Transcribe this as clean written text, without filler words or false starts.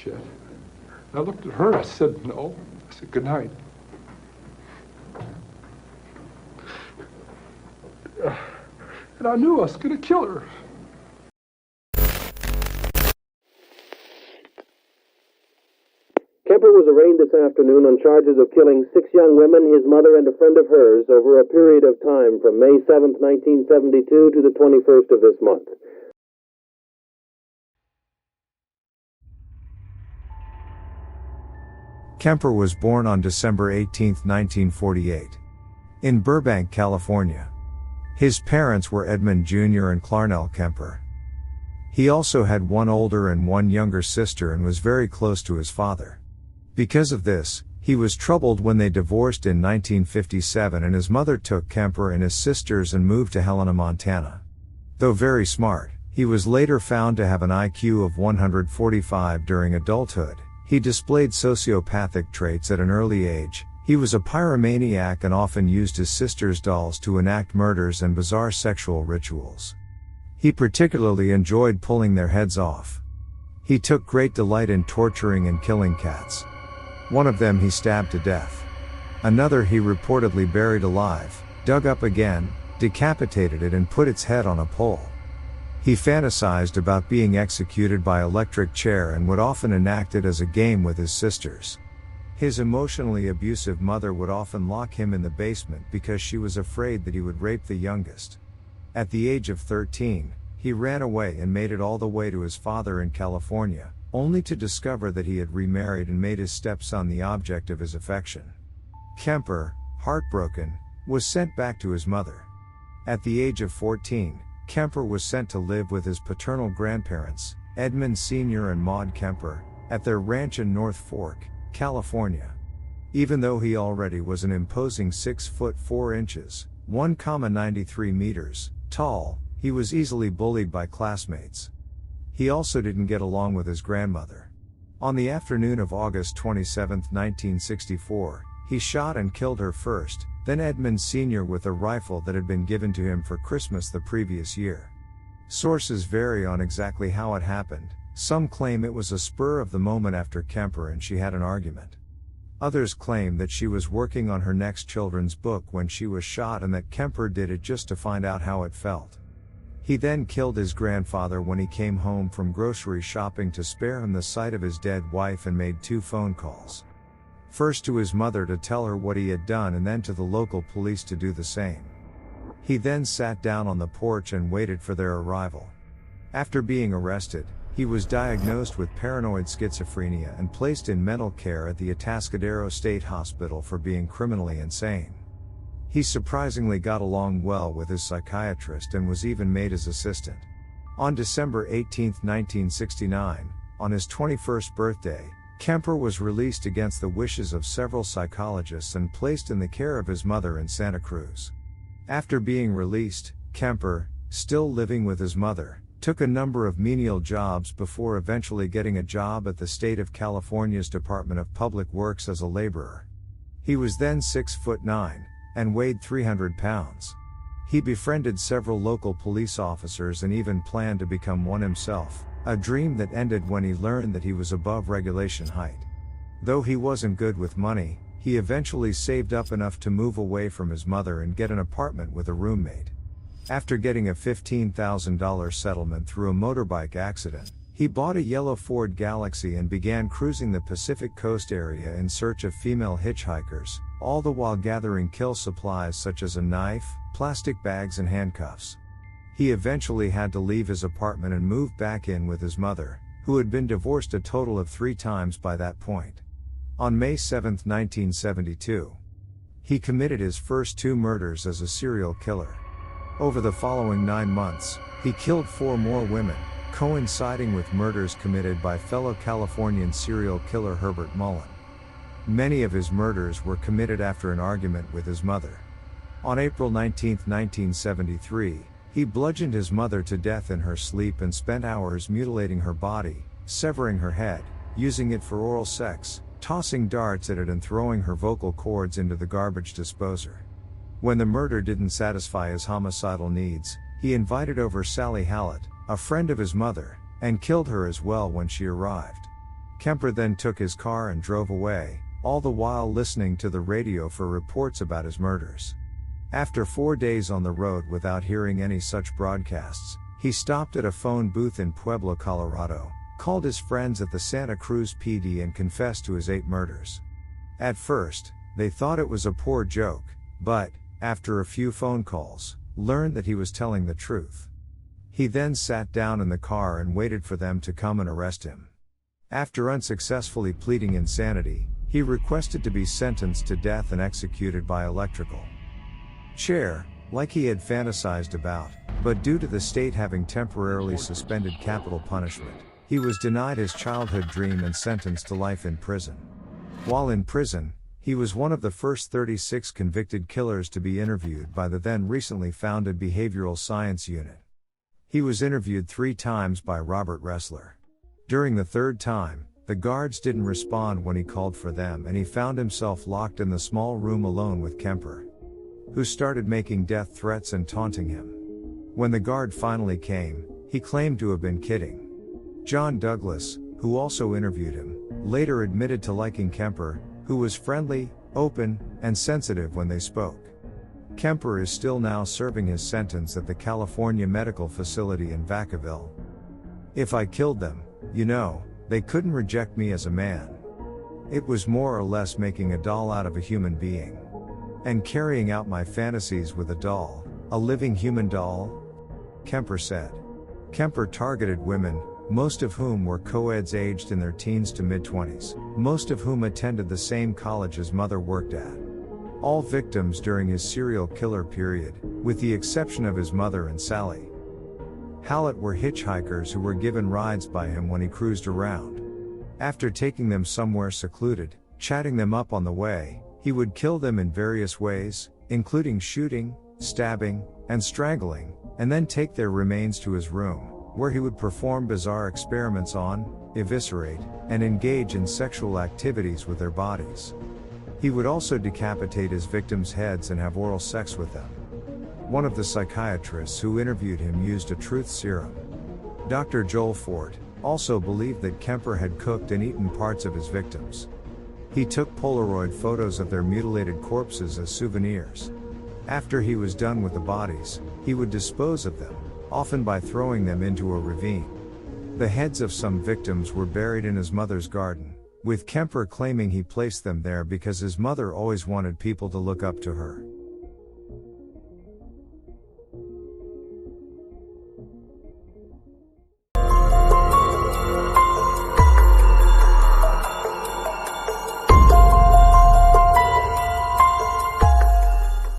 shit. I looked at her, I said no. I said, good night. And I knew I was going to kill her. Kemper was arraigned this afternoon on charges of killing 6 young women, his mother, and a friend of hers over a period of time from May 7, 1972 to the 21st of this month. Kemper was born on December 18, 1948, in Burbank, California. His parents were Edmund Jr. and Clarnell Kemper. He also had one older and one younger sister and was very close to his father. Because of this, he was troubled when they divorced in 1957 and his mother took Kemper and his sisters and moved to Helena, Montana. Though very smart, he was later found to have an IQ of 145 during adulthood. He displayed sociopathic traits at an early age. He was a pyromaniac and often used his sister's dolls to enact murders and bizarre sexual rituals. He particularly enjoyed pulling their heads off. He took great delight in torturing and killing cats. One of them he stabbed to death. Another he reportedly buried alive, dug up again, decapitated it and put its head on a pole. He fantasized about being executed by electric chair and would often enact it as a game with his sisters. His emotionally abusive mother would often lock him in the basement because she was afraid that he would rape the youngest. At the age of 13, he ran away and made it all the way to his father in California, only to discover that he had remarried and made his stepson the object of his affection. Kemper, heartbroken, was sent back to his mother. At the age of 14, Kemper was sent to live with his paternal grandparents, Edmund Sr. and Maud Kemper, at their ranch in North Fork, California. Even though he already was an imposing 6 foot 4 inches, 1,93 meters, tall, he was easily bullied by classmates. He also didn't get along with his grandmother. On the afternoon of August 27, 1964, he shot and killed her first, then Edmund Sr. with a rifle that had been given to him for Christmas the previous year. Sources vary on exactly how it happened. Some claim it was a spur of the moment after Kemper and she had an argument. Others claim that she was working on her next children's book when she was shot and that Kemper did it just to find out how it felt. He then killed his grandfather when he came home from grocery shopping to spare him the sight of his dead wife and made 2 phone calls. First to his mother to tell her what he had done and then to the local police to do the same. He then sat down on the porch and waited for their arrival. After being arrested, he was diagnosed with paranoid schizophrenia and placed in mental care at the Atascadero State Hospital for being criminally insane. He surprisingly got along well with his psychiatrist and was even made his assistant. On December 18, 1969, on his 21st birthday, Kemper was released against the wishes of several psychologists and placed in the care of his mother in Santa Cruz. After being released, Kemper, still living with his mother, took a number of menial jobs before eventually getting a job at the state of California's Department of Public Works as a laborer. He was then 6'9" and weighed 300 pounds. He befriended several local police officers and even planned to become one himself, a dream that ended when he learned that he was above regulation height. Though he wasn't good with money, he eventually saved up enough to move away from his mother and get an apartment with a roommate. After getting a $15,000 settlement through a motorbike accident, he bought a yellow Ford Galaxy and began cruising the Pacific Coast area in search of female hitchhikers, all the while gathering kill supplies such as a knife, plastic bags and handcuffs. He eventually had to leave his apartment and move back in with his mother, who had been divorced a total of 3 times by that point. On May 7, 1972, he committed his first 2 murders as a serial killer. Over the following 9 months, he killed 4 more women, coinciding with murders committed by fellow Californian serial killer Herbert Mullen. Many of his murders were committed after an argument with his mother. On April 19, 1973, he bludgeoned his mother to death in her sleep and spent hours mutilating her body, severing her head, using it for oral sex, tossing darts at it and throwing her vocal cords into the garbage disposer. When the murder didn't satisfy his homicidal needs, he invited over Sally Hallett, a friend of his mother, and killed her as well when she arrived. Kemper then took his car and drove away, all the while listening to the radio for reports about his murders. After 4 days on the road without hearing any such broadcasts, he stopped at a phone booth in Pueblo, Colorado, called his friends at the Santa Cruz PD and confessed to his 8 murders. At first, they thought it was a poor joke, but, after a few phone calls, learned that he was telling the truth. He then sat down in the car and waited for them to come and arrest him. After unsuccessfully pleading insanity, he requested to be sentenced to death and executed by electrical chair, like he had fantasized about, but due to the state having temporarily suspended capital punishment, he was denied his childhood dream and sentenced to life in prison. While in prison, he was one of the first 36 convicted killers to be interviewed by the then recently founded Behavioral Science Unit. He was interviewed 3 times by Robert Ressler. During the 3rd time, the guards didn't respond when he called for them and he found himself locked in the small room alone with Kemper, who started making death threats and taunting him. When the guard finally came, he claimed to have been kidding. John Douglas, who also interviewed him, later admitted to liking Kemper, who was friendly, open, and sensitive when they spoke. Kemper is still now serving his sentence at the California Medical Facility in Vacaville. If I killed them, they couldn't reject me as a man. It was more or less making a doll out of a human being. And carrying out my fantasies with a doll, a living human doll? Kemper said. Kemper targeted women, most of whom were co-eds aged in their teens to mid-20s, most of whom attended the same college his mother worked at. All victims during his serial killer period, with the exception of his mother and Sally Hallett, were hitchhikers who were given rides by him when he cruised around. After taking them somewhere secluded, chatting them up on the way, he would kill them in various ways, including shooting, stabbing, and strangling, and then take their remains to his room, where he would perform bizarre experiments on, eviscerate, and engage in sexual activities with their bodies. He would also decapitate his victims' heads and have oral sex with them. One of the psychiatrists who interviewed him used a truth serum. Dr. Joel Fort also believed that Kemper had cooked and eaten parts of his victims. He took Polaroid photos of their mutilated corpses as souvenirs. After he was done with the bodies, he would dispose of them, often by throwing them into a ravine. The heads of some victims were buried in his mother's garden, with Kemper claiming he placed them there because his mother always wanted people to look up to her.